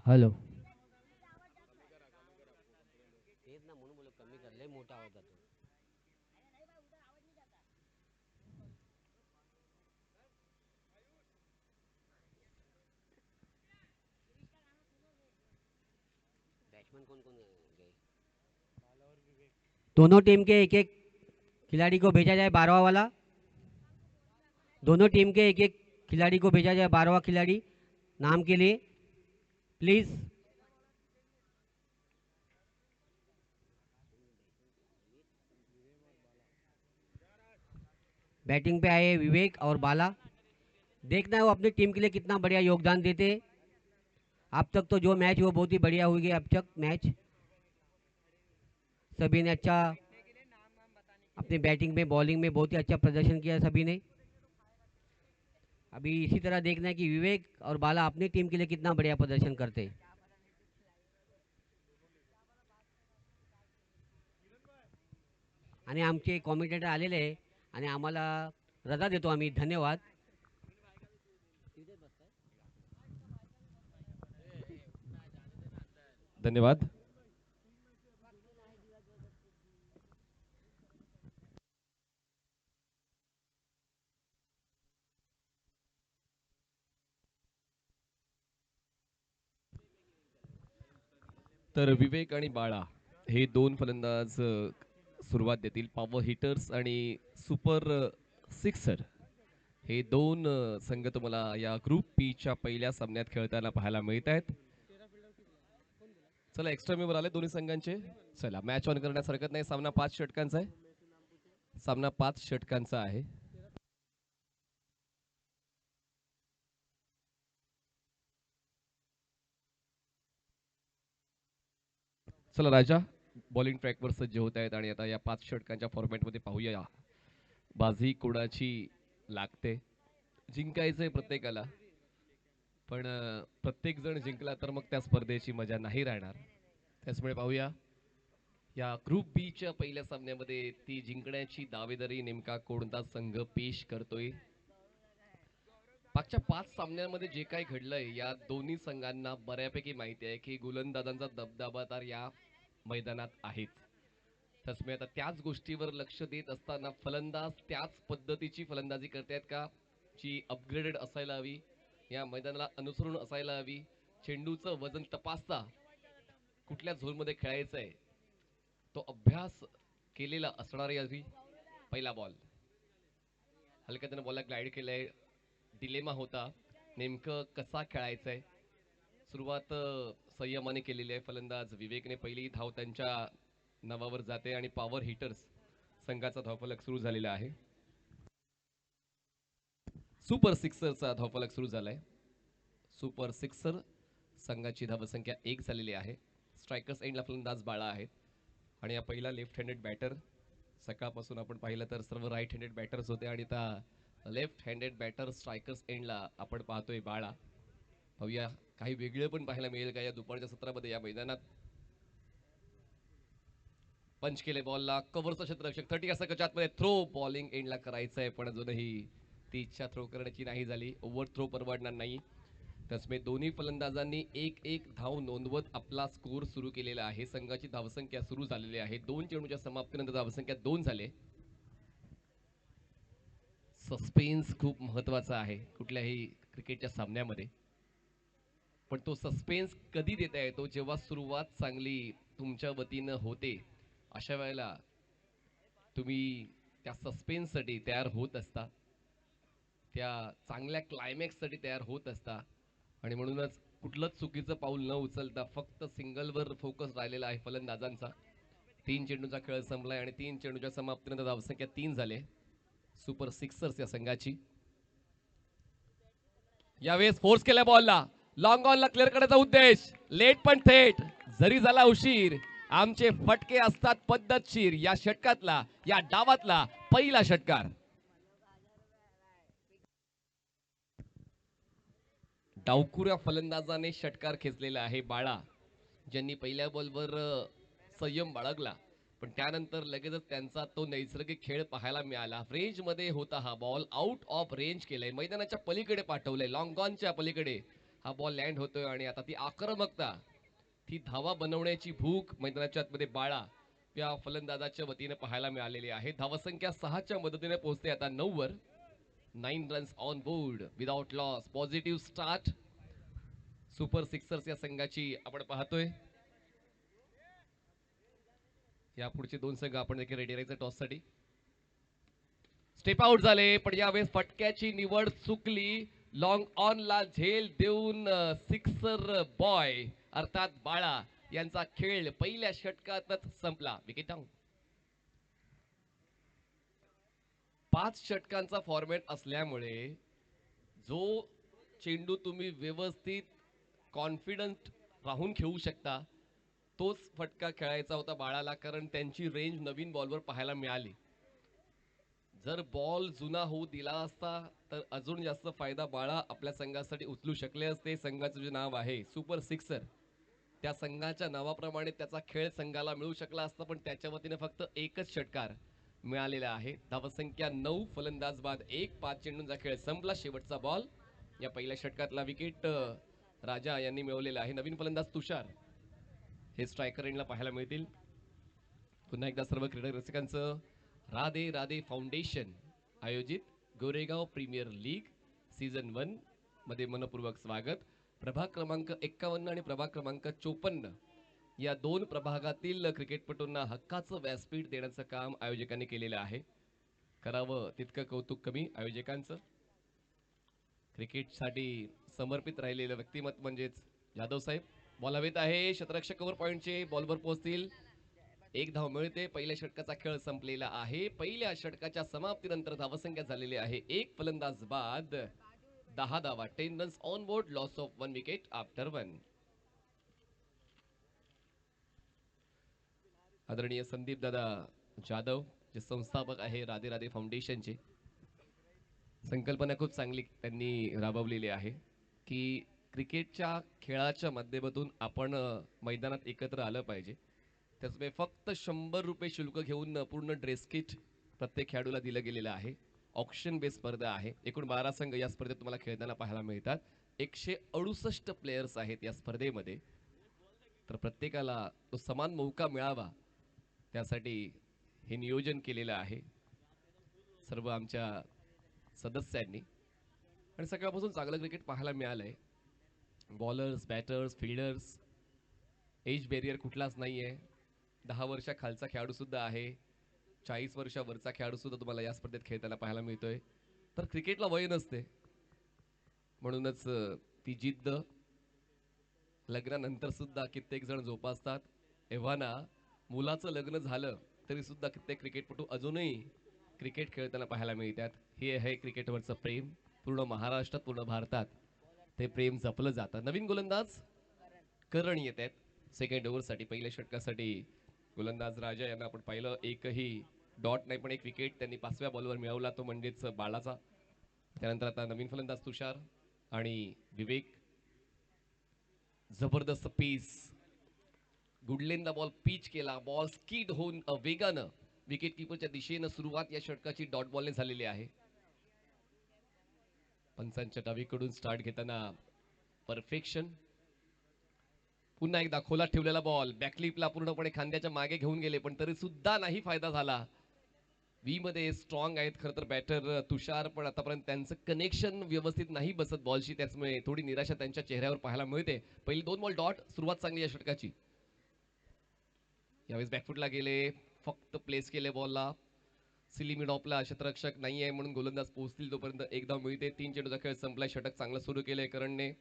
Hello. दोनों team के एक एक खिलाड़ी को भेजा जाए, 12वां वाला। दोनों टीम के एक एक खिलाड़ी को भेजा जाए, 12वां खिलाड़ी नाम के लिए प्लीज। बैटिंग पे आए विवेक और बाला। देखना है वो अपनी टीम के लिए कितना बढ़िया योगदान देते। अब तक तो जो मैच वो बहुत ही बढ़िया हुई गया। अब तक मैच सभी ने अच्छा अपनी बैटिंग में बॉलिंग में बहुत ही अच्छा प्रदर्शन किया सभी ने। अभी इसी तरह देखना है कि विवेक और बाला अपनी टीम के लिए कितना बढ़िया प्रदर्शन करते। आणि आमचे कॉमेंटेटर आलेले आहे आणि आम्हाला रजा देतो आम्ही, धन्यवाद. धन्यवाद. तर विवेक आणि बाळा हे दोन फलंदाज सुरुवात देतील. पॉवर हिटर्स आणि सुपर सिक्सर हे दोन संघ तुम्हाला या ग्रुप पी च्या पहिल्या सामन्यात खेळताना पाहायला मिळत आहेत. चला एक्स्ट्रा मेंबर आले दोन्ही संघांचे. चला मॅच ऑन करण्यास हरकत नाही. सामना 5 षटकांचा आहे. सामना 5 षटकांचा आहे. चला राजा बॉलिंग ट्रॅकवर सज्ज होत आहेत आणि आता या 5 षटकांच्या फॉर्मॅटमध्ये पाहूया बाजी कोणाची लागते. जिंकायचंय प्रत्येकाला, पण प्रत्येक जण जिंकला तर मग त्या स्पर्धेची मजा नाही राहणार. त्याचमुळे पाहूया या ग्रुप बी च्या पहिल्या सामन्यामध्ये ती जिंकण्याची दावेदारी नेमका कोणता संघ पेश करतोय. मागच्या 5 सामन्यांमध्ये जे काही घडलंय या दोन्ही संघांना बऱ्यापैकी माहिती आहे की गोलंदाजांचा दबदबा तर या मैदानात आहेच. तसमे आता त्याच गोष्टीवर लक्ष देत असताना फलंदाज त्याच पद्धतीची फलंदाजी करतायत का, जी अपग्रेडेड असायला हवी, या मैदानाला अनुसरून असायला हवी. चेंडूचं वजन तपासता कुठल्या झोनमध्ये खेळायचं आहे तो अभ्यास केलेला असणारी हवी. पहिला बॉल हलक्या त्यानं बॉलला ग्लाइड केलंय. डिलेमा होता नेमकं कसा खेळायचंय. सुरुवात संयमाने केलेली आहे. फलंदाज विवेकने पहिली धाव त्यांच्या नावावर जाते आणि पॉवर हिटर्स संघाचा धावफलक सुरू झालेला आहे. सुपर सिक्सरचा धावफलक सुरू झालाय. सुपर सिक्सर संघाची धावसंख्या 1 झालेली आहे. स्ट्रायकर्स एंडला फलंदाज बाळा आहेत आणि या पहिला लेफ्ट हँडेड बॅटर. सकाळपासून आपण पाहिलं तर सर्व राईट हँडेड बॅटर्स होते आणि आता लेफ्ट हँडेड बॅटर स्ट्रायकर्स एंडला आपण पाहतोय बाळा. पाहूया काही वेगळे पण पाहायला मिळेल का या दुपारच्या सत्रामध्ये या मैदानात. पंच केले बॉलला, कव्हरचा क्षेत्ररक्षक 30 या सकच्या आतमध्ये थ्रो बॉलिंग एंडला करायचं आहे, पण अजूनही ती इच्छा थ्रो करण्याची नाही झाली. ओव्हर थ्रो परवडणार नाही. तसमे दोन्ही फलंदाजांनी एक एक धाव नोंदवत आपला स्कोर सुरू केलेला आहे. संघाची धावसंख्या सुरू झालेली आहे. 2 चेंडूच्या समाप्तीनंतर धावसंख्या 2 झाले. सस्पेन्स खूप महत्वाचा आहे कुठल्याही क्रिकेटच्या सामन्यामध्ये, पण तो सस्पेन्स कधी देता येतो, जेव्हा सुरुवात चांगली तुमच्या वतीनं होते. अशा वेळेला तुम्ही त्या सस्पेन्ससाठी तयार होत असता, त्या चांगल्या क्लायमॅक्ससाठी तयार होत असता आणि म्हणूनच कुठलंच चुकीचं पाऊल न उचलता फक्त सिंगलवर फोकस राहिलेला आहे फलंदाजांचा. 3 चेंडूचा खेळ संपलाय आणि 3 चेंडूच्या समाप्तीनंतर धावसंख्या 3 झाले सुपर सिक्सर्स या संघाची. यावेळेस फोर्स केल्या बॉलला, लॉंग ऑनला क्लिअर करण्याचा उद्देश, लेट पण थेट. जरी झाला उशीर, आमचे फटके असतात पद्धतशीर. या षटकातला या डावातला पहिला षटकार. डावखुऱ्या फलंदाजाने षटकार खेचलेला आहे बाळा, ज्यांनी पहिल्या बॉलवर संयम बाळगला पण त्यानंतर लगेचच त्यांचा तो नैसर्गिक खेळ पाहायला मिळाला. रेंजमध्ये होता हा बॉल, आउट ऑफ रेंज केलंय, मैदानाच्या पलीकडे पाठवलंय, लॉंग गॉनच्या पलीकडे हा बॉल लँड होतोय आणि आता ती आक्रमकता, ती धावा बनवण्याची भूक मैदानाच्या आतमध्ये बाळा या फलंदाजाच्या वतीने पाहायला मिळालेली आहे. धावसंख्या 6च्या मदतीने पोहोचते आता 9 वर. 9 runs on board without loss. Positive start super Sixers या संघाची आपण पाहतोय. या पुढचे दोन संघ आपण देखील रेडी राहायचं टॉस साठी. स्टेप आउट झाले, पण यावेळेस फटक्याची निवड चुकली. लॉंग ऑन ला झेल देऊन सिक्सर बॉय अर्थात बाळा यांचा खेळ पहिल्या षटकातच संपला. Wicket down. 5 षटकांचा फॉर्मॅट असल्यामुळे जो चेंडू तुम्ही व्यवस्थित कॉन्फिडंट राहून खेळू शकता तोच फटका खेळायचा होता बाळाला, कारण त्यांची रेंज नवीन बॉलवर पाहायला मिळाली. जर बॉल जुना होऊ दिला असता तर अजून जास्त फायदा बाळा आपल्या संघासाठी उचलू शकले असते. संघाचं जे नाव आहे सुपर सिक्सर, त्या संघाच्या नावाप्रमाणे त्याचा खेळ संघाला मिळू शकला असता, पण त्याच्या वतीने फक्त एकच षटकार मिळालेला आहे. धावसंख्या 9, फलंदाज बाद 1. 5 चेंडूंचा खेळ संपला. शेवटचा बॉल या पहिल्या षटकातला विकेट राजा यांनी मिळवलेला आहे. नवीन फलंदाज तुषार हे स्ट्रायकर एंडला पाहायला मिळतील. पुन्हा एकदा सर्व क्रीडा रसिकांचं राधे राधे फाउंडेशन आयोजित गोरेगाव प्रीमियर लीग सीझन 1 मध्ये मनपूर्वक स्वागत. प्रभाग क्रमांक 51 आणि प्रभाग क्रमांक 54 या 2 प्रभागातील क्रिकेटपटूंना हक्काचं व्यासपीठ देण्याचं काम आयोजकांनी केलेलं आहे. करावं तितकं कौतुक कमी आयोजकांचं. क्रिकेटसाठी समर्पित राहिलेलं व्यक्तिमत्व म्हणजेच जाधव साहेब. बॉल हवेत आहे, क्षेत्ररक्षक कव्हर पॉइंटचे बॉलवर पोहोचतील. 1 धाव मिळते. पहिल्या षटकाचा खेळ संपलेला आहे. पहिल्या षटकाच्या समाप्तीनंतर धावसंख्या झालेली आहे 1. फलंदाज बाद 10 धावा. 10 runs on board. Loss of 1 wicket after 1. आदरणीय संदीप दादा जाधव जे संस्थापक आहे राधे राधे फाउंडेशनचे, संकल्पना खूप चांगली त्यांनी राबवलेली आहे की क्रिकेटच्या खेळाच्या माध्यमातून आपण मैदानात एकत्र आलं पाहिजे. त्याचमुळे फक्त 100 रुपये शुल्क घेऊन पूर्ण ड्रेस किट प्रत्येक खेळाडूला दिलं गेलेलं आहे. ऑक्शन बेस स्पर्धा आहे. एकूण 12 संघ या स्पर्धेत तुम्हाला खेळताना पाहायला मिळतात. 168 प्लेयर्स आहेत या स्पर्धेमध्ये. तर प्रत्येकाला तो समान मौका मिळावा त्यासाठी हे नियोजन केलेलं आहे सर्व आमच्या सदस्यांनी. आणि सकाळपासून चांगलं क्रिकेट पाहायला मिळालंय. Bowlers, batters, fielders, age barrier कुठलाच नाहीये. 10 वर्षाखालचा खेळाडू सुद्धा आहे, 40 वर्षावरचा खेळाडू सुद्धा तुम्हाला या स्पर्धेत खेळताना पाहायला मिळतोय. तर क्रिकेटला वय नसते, म्हणूनच ती जिद्द लग्नानंतर सुद्धा कित्येक जण जोपासतात. एव्हाना मुलाचं लग्न झालं तरी सुद्धा कित्येक क्रिकेटपटू अजूनही क्रिकेट खेळताना पाहायला मिळतात. हे आहे क्रिकेटवरचं प्रेम. पूर्ण महाराष्ट्रात, पूर्ण भारतात ते प्रेम जपलं जातं. नवीन गोलंदाज करण येत आहेत सेकंड ओव्हरसाठी. पहिल्या षटकासाठी गोलंदाज राजा यांना आपण पाहिलं, एकही डॉट नाही पण एक विकेट त्यांनी 5व्या बॉलवर मिळवला, तो म्हणजेच बाळाचा. त्यानंतर आता नवीन फलंदाज तुषार आणि विवेक. जबरदस्त पीस, गुडलेनला बॉल पिच केला, बॉल स्कीड होऊन वेगानं विकेट किपरच्या दिशेनं सुरुवात या षटकाची डॉट बॉलने झालेली आहे. पंचांच्या डावीकडून स्टार्ट घेताना परफेक्शन. पुन्हा एकदा खोलात ठेवलेला बॉल बॅकलिपला पूर्णपणे खांद्याच्या मागे घेऊन गेले, पण तरी सुद्धा नाही फायदा झाला. वी मध्ये स्ट्रॉंग आहेत खरं तर बॅटर तुषार, पण आतापर्यंत त्यांचं कनेक्शन व्यवस्थित नाही बसत बॉलशी, त्याचमुळे थोडी निराशा त्यांच्या चेहऱ्यावर पाहायला मिळते. पहिली 2 बॉल डॉट. सुरुवात चांगली या षटकाची. यावेळेस बॅकफुटला गेले, फक्त प्लेस केले बॉलला. सिली मिडॉपला क्षेत्ररक्षक नाही आहे म्हणून गोलंदाज पोहोचतील तोपर्यंत 1 धाव मिळते. 3 चेंडूचा खेळ संपलाय. षटक चांगलं सुरू केलंय करणने.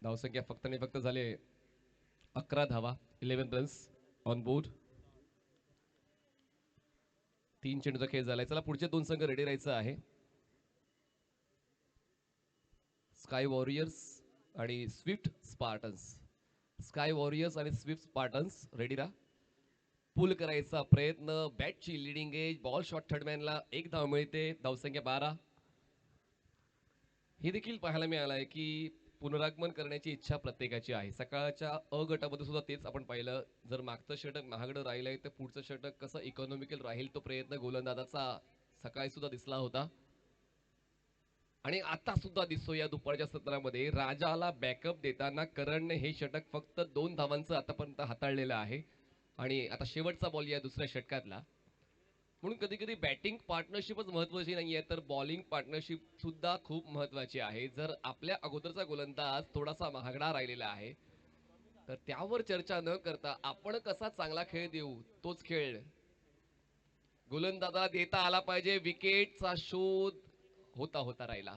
धावसंख्या फक्त आणि फक्त झाले 11 धावा. 11 रन्स ऑन बोर्ड. 3 चेंडूचा खेळ झालाय. चला पुढचे 2 संघ रेडी राहायचं आहे. स्काय वॉरियर्स आणि स्विफ्ट स्पार्टन्स. स्काय वॉरियर्स आणि स्विफ्ट स्पार्टन्स रेडी राहा. पुल करायचा प्रयत्न. बॅटची लिडिंग एज. बॉल शॉट थर्डमॅनला 1 धाव मिळते. धावसंख्या 12. हे देखील पाहायला मिळालंय की पुनरागमन करण्याची इच्छा प्रत्येकाची आहे. सकाळच्या अ गटामध्ये सुद्धा तेच आपण पाहिलं. जर मागचं षटक महागडं राहिलंय तर पुढचं षटक कसं इकॉनॉमिकल राहील तो प्रयत्न गोलंदाजाचा सकाळी सुद्धा दिसला होता आणि आता सुद्धा दिसतो या दुपारच्या सत्रामध्ये. राजाला बॅकअप देताना करणने हे षटक फक्त 2 धावांचं आतापर्यंत हाताळलेलं आहे आणि आता शेवटचा बॉल या दुसऱ्या षटकातला. म्हणून कधी कधी बॅटिंग पार्टनरशिपच महत्वाची नाहीये तर बॉलिंग पार्टनरशिप सुद्धा खूप महत्वाची आहे. जर आपल्या अगोदरचा गोलंदाज थोडासा महागडा राहिलेला आहे तर त्यावर चर्चा न करता आपण कसा चांगला खेळ देऊ तोच खेळ गोलंदाजाला देता आला पाहिजे. विकेटचा शोध होता होता राहिला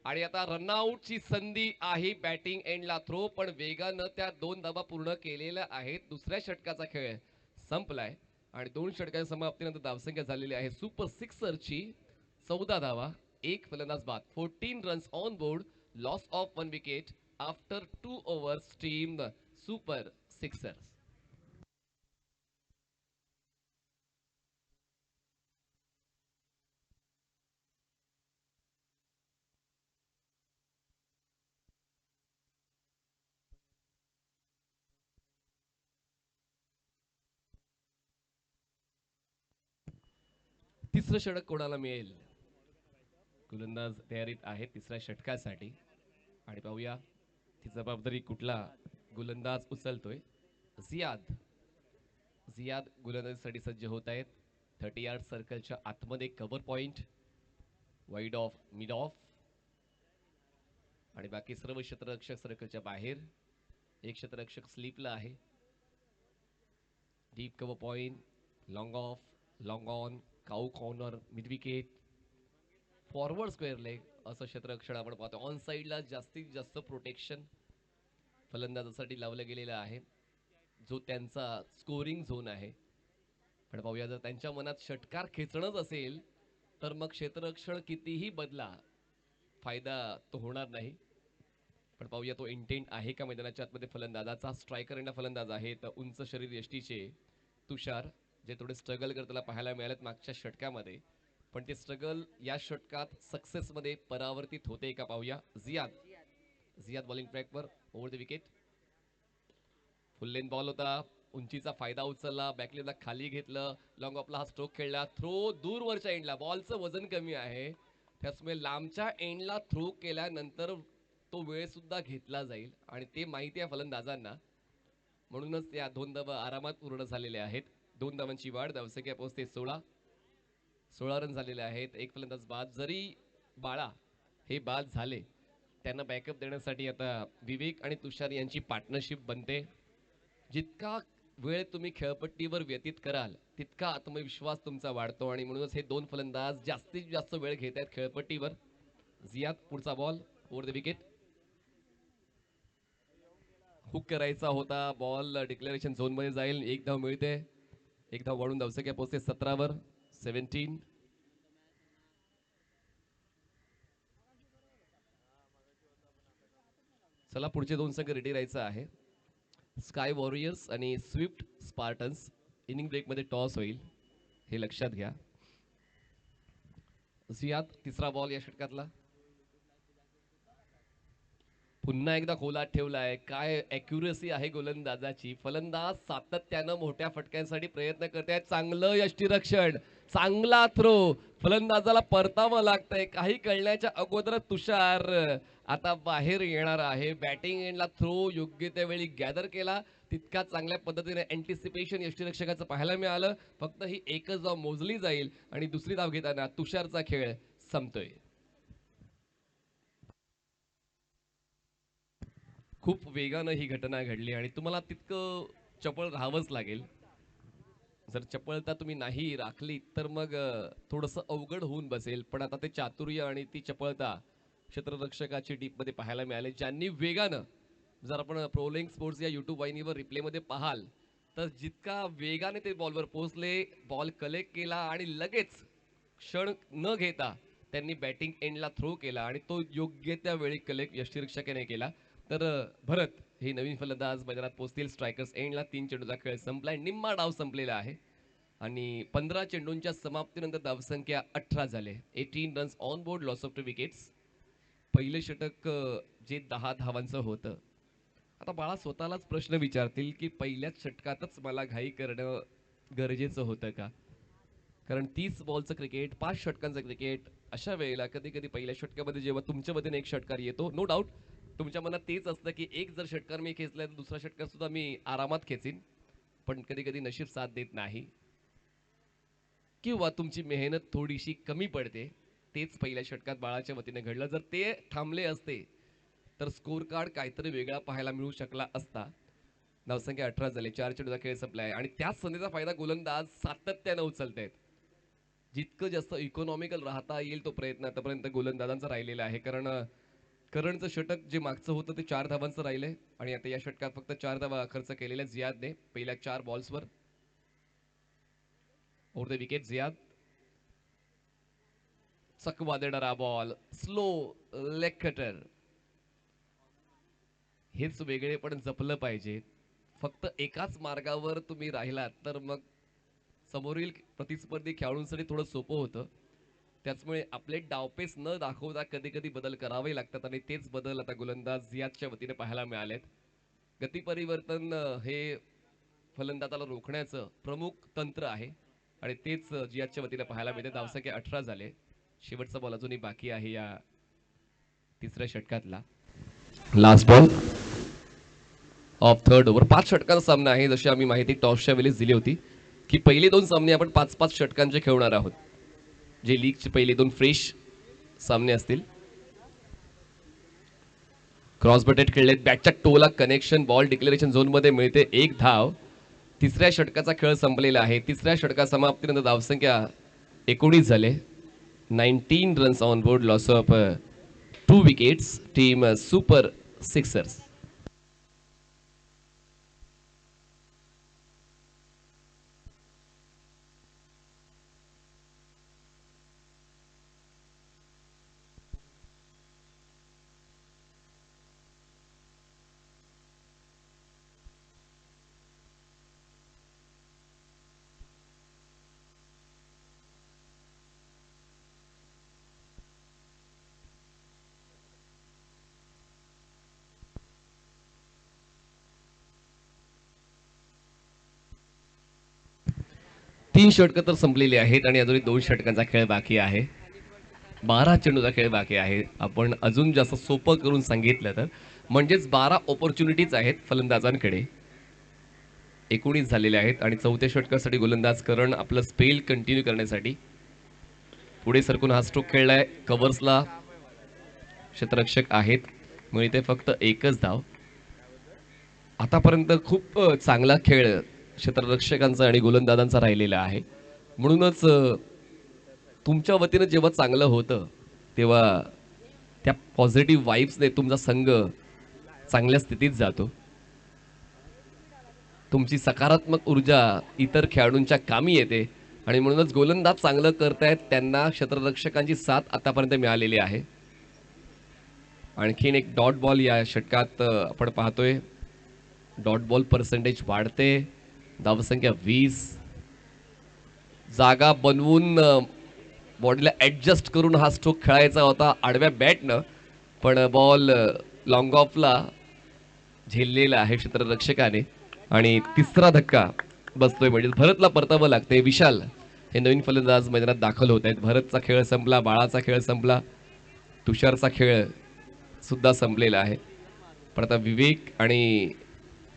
आणि आता रनआउटची संधी आहे बॅटिंग एंडला थ्रो, पण वेगानं त्या 2 धावा पूर्ण केलेल्या आहेत. दुसऱ्या षटकाचा खेळ संपलाय आणि 2 षटकाच्या समाप्तीनंतर धावसंख्या झालेली आहे सुपर सिक्सरची 14 धावा, एक फलंदाज बाद. 14 runs on board, loss of 1 wicket after 2 overs. Team super Sixers. तिसरं षटक कोणाला मिळेल? गोलंदाज तयारीत आहे तिसऱ्या षटकासाठी आणि पाहूया ती जबाबदारी कुठला गोलंदाज उचलतोय. जियाद जियाद गोलंदाजीसाठी सज्ज होत आहेत. 30 यार्ड सर्कलच्या आतमध्ये cover point, wide of, mid of आणि बाकी सर्व क्षेत्ररक्षक सर्कलच्या बाहेर. एक क्षेत्ररक्षक स्लीपला आहे. Deep cover point, long of, long on, cow corner, mid wicket, forward square leg असं क्षेत्ररक्षण आपण पाहतो. ऑन साईडला जास्तीत जास्त प्रोटेक्शन फलंदाजासाठी लावलं गेलेलं आहे जो त्यांचा स्कोरिंग झोन आहे. पण पाहूया जर त्यांच्या मनात षटकार खेचणंच असेल तर मग क्षेत्ररक्षण कितीही बदला फायदा तो होणार नाही. पण पाहूया तो इंटेंट आहे का मैदानाच्या आतमध्ये फलंदाजाचा. स्ट्रायकर आणि फलंदाज आहे तर उंच शरीर यष्टीचे तुषार जे थोडे स्ट्रगल करताना पाहायला मिळालेत मागच्या षटकामध्ये, पण ते स्ट्रगल या षटकात सक्सेस मध्ये परावर्तित होते का पाहूया. जियाद जियाद बॉलिंग ट्रॅकवर over the wicket. Full lane ball होता, उंचीचा फायदा उचलला, बॅकलेनला खाली घेतलं, लॉंग ऑफला हा स्ट्रोक खेळला, थ्रो दूरवरच्या एंडला. बॉलचं वजन कमी आहे त्यामुळे लांबच्या एंडला थ्रो केल्यानंतर तो वेळ सुद्धा घेतला जाईल आणि ते माहिती आहे फलंदाजांना. म्हणूनच त्या 2 धावा आरामात पूर्ण झालेल्या आहेत. 2 धावांची वाढ, धावसंख्या पोहोचते 16 रन झालेले आहेत. एक फलंदाज बाद. जरी बाळा हे बाद झाले त्यांना बॅकअप देण्यासाठी आता विवेक आणि तुषार यांची पार्टनरशिप बनते. जितका वेळ तुम्ही खेळपट्टीवर व्यतीत कराल तितका आत्मविश्वास तुमचा वाढतो आणि म्हणूनच हे 2 फलंदाज जास्तीत जास्त वेळ घेत आहेत खेळपट्टीवर. जियाद पुढचा ball over the wicket. Hook करायचा होता, बॉल डिक्लेरेशन झोन मध्ये जाईल. एक धाव मिळते, एक धाव वाढून धावसंख्या पोहोचते 17 वर. 17. चला पुढचे 2 संघ रेडी राहायचं आहे. स्काय वॉरियर्स आणि स्विफ्ट स्पार्टन्स. इनिंग ब्रेक मध्ये टॉस होईल हे लक्षात घ्या. जियाद तिसरा बॉल या षटकातला. पुन्हा एकदा खोलात ठेवलाय. काय अॅक्युरसी आहे गोलंदाजाची. फलंदाज सातत्यानं मोठ्या फटक्यांसाठी प्रयत्न करतायत. चांगलं यष्टीरक्षण, चांगला थ्रो. फलंदाजाला परतावं लागतंय. काही कळण्याच्या अगोदर तुषार आता बाहेर येणार आहे. बॅटिंग एंडला थ्रो योग्य त्यावेळी गॅदर केला. तितका चांगल्या पद्धतीने अँटिसिपेशन यष्टीरक्षकाचं पाहायला मिळालं. फक्त ही एकच धाव मोजली जाईल आणि दुसरी धाव घेताना तुषारचा खेळ संपतोय. खूप वेगानं ही घटना घडली आणि तुम्हाला तितकं चपळ राहावंच लागेल. जर चपळता तुम्ही नाही राखली तर मग थोडंसं अवघड होऊन बसेल. पण आता ते चातुर्य आणि ती चपळता क्षेत्ररक्षकाची टीपमध्ये पाहायला मिळाले ज्यांनी वेगानं. जर आपण प्रोलिंग स्पोर्ट्स या युट्यूब वाहिनीवर रिप्लेमध्ये पाहाल तर जितका वेगाने ते बॉलवर पोहोचले, बॉल कलेक्ट केला आणि लगेच क्षण न घेता त्यांनी बॅटिंग एंडला थ्रो केला आणि तो योग्य त्या वेळी कलेक्ट यष्टीरक्षकाने केला. तर भरत हे नवीन फलंदाज मैदानात पोहोचतील. स्ट्रायकर्स एंडला 3 चेंडूचा खेळ संपलाय. निम्मा डाव संपलेला आहे आणि 15 चेंडूंच्या समाप्तीनंतर धावसंख्या 18 झाले. 18 runs on board, loss of 2 wickets. पहिलं षटक जे 10 धावांचं होतं. आता बाळा स्वतःलाच प्रश्न विचारतील की पहिल्याच षटकातच मला घाई करणं गरजेचं होतं का? कारण 30 बॉलचं क्रिकेट, 5 षटकांचं क्रिकेट, अशा वेळेला कधी-कधी पहिल्या षटकामध्ये जेव्हा तुमच्या वतीने एक षटकार येतो, नो डाऊट तुमच्या मनात तेच असतं की एक जर षटकार मी खेचलाय तर दुसरा षटकार सुद्धा मी आरामात खेचीन. पण कधी-कधी नशीब साथ देत नाही किंवा तुमची मेहनत थोडीशी कमी पडते. तेच पहिल्या षटकात बाळाच्या वतीने घडलं. जर ते थांबले असते तर स्कोर कार्ड काहीतरी वेगळा पाहायला मिळू शकला असता. धावसंख्या 18 झाली, 4 चेंडूचा खेळ संपलाय आणि त्याच संधीचा फायदा गोलंदाज सातत्यानं उचलतायत. जितकं जास्त इकॉनॉमिकल राहता येईल तो प्रयत्न आतापर्यंत गोलंदाजांचा राहिलेला आहे. कारण करणचं षटक जे मागचं होतं ते 4 धावांचं राहिलंय आणि आता या षटकात फक्त 4 धावा खर्च केलेल्या जियादने पहिल्या 4 बॉल्सवर. Over the wicket Ziyad. चकवा देणारा बॉल, स्लो लेग कटर. हेच वेगळे पण जपलं पाहिजे. फक्त एकाच मार्गावर तुम्ही राहिलात तर मग समोरील प्रतिस्पर्धी खेळाडूंसाठी थोडं सोपं होतं. त्याचमुळे आपले डावपेच न दाखवता कधी कधी बदल करावे लागतात आणि तेच बदल आता गोलंदाज जियादच्या वतीने पाहायला मिळालेत. गती परिवर्तन हे फलंदाजाला रोखण्याचं प्रमुख तंत्र आहे आणि तेच जियादच्या वतीने पाहायला मिळते. धावसंख्या 18 झाले. शेवटचा बॉल अजूनही बाकी आहे या तिसऱ्या षटकातला. Last ball of third over. 5 षटकांचा सामना आहे. जशी आम्ही माहिती टॉसच्या वेळेस दिली होती की पहिले 2 सामने आपण 5-5 षटकांचे खेळणार आहोत, जे लीगचे पहिले 2 फ्रेश सामने असतील. क्रॉस बटेट खेळलेत. बॅटच्या टोला कनेक्शन, बॉल डिक्लेरेशन झोन मध्ये मिळते 1 धाव. तिसऱ्या षटकाचा खेळ संपलेला आहे. तिसऱ्या षटका समाप्तीनंतर धावसंख्या 19 झाले. 19 runs on board, loss of 2 wickets. Team super Sixers. तीन षटकं तर संपलेली आहेत आणि अजूनही 2 षटकांचा खेळ बाकी आहे. 12 चेंडूचा खेळ बाकी आहे. आपण अजून जास्त सोपं करून सांगितलं तर म्हणजेच 12 ऑपॉर्च्युनिटीज आहेत फलंदाजांकडे. 19 झालेले आहेत आणि चौथ्या षटकासाठी गोलंदाज करण आपलं स्पेल कंटिन्यू करण्यासाठी पुढे सरकून हा स्ट्रोक खेळलाय. कव्हर्सला क्षेत्ररक्षक आहेत, मिळते फक्त एकच धाव. आतापर्यंत खूप चांगला खेळ क्षेत्ररक्षकांचा आणि गोलंदाजांचा राहिलेला आहे. म्हणूनच तुमच्या वतीनं जेव्हा चांगलं होतं तेव्हा त्या पॉझिटिव्ह वाईब्सने तुमचा संघ चांगल्या स्थितीत जातो. तुमची सकारात्मक ऊर्जा इतर खेळाडूंच्या कामी येते आणि म्हणूनच गोलंदाज चांगलं करतायत त्यांना क्षेत्ररक्षकांची साथ आतापर्यंत मिळालेली आहे. आणखीन एक डॉट बॉल या षटकात आपण पाहतोय. डॉट बॉल पर्सेंटेज वाढते. धावसंख्या 20. जागा बनवून बॉडीला ऍडजस्ट करून हा स्ट्रोक खेळायचा होता आडव्या बॅटनं, पण बॉल लॉंग ऑफला झेललेला आहे क्षेत्ररक्षकाने आणि तिसरा धक्का बसतोय. म्हणजे भरतला परतावं लागते. विशाल हे नवीन फलंदाज मैदानात दाखल होत आहेत. भरतचा खेळ संपला, बाळाचा खेळ संपला, तुषारचा खेळ सुद्धा संपलेला आहे. पण आता विवेक आणि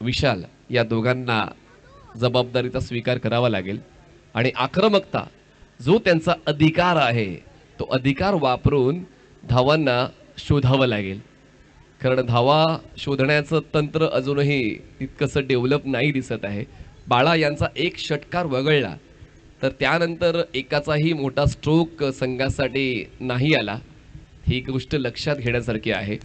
विशाल या दोघांना जबाबदारीचा स्वीकार करावा लागेल आणि आक्रमकता जो त्यांचा अधिकार आहे तो अधिकार वापरून धावांना शोधावं लागेल. कारण धावा शोधण्याचं तंत्र अजूनही तितकंसं डेव्हलप नाही दिसत आहे. बाळा यांचा एक षटकार वगळला तर त्यानंतर एकाचाही मोठा स्ट्रोक संघासाठी नाही आला. ही गोष्ट लक्षात घेण्यासारखी आहे.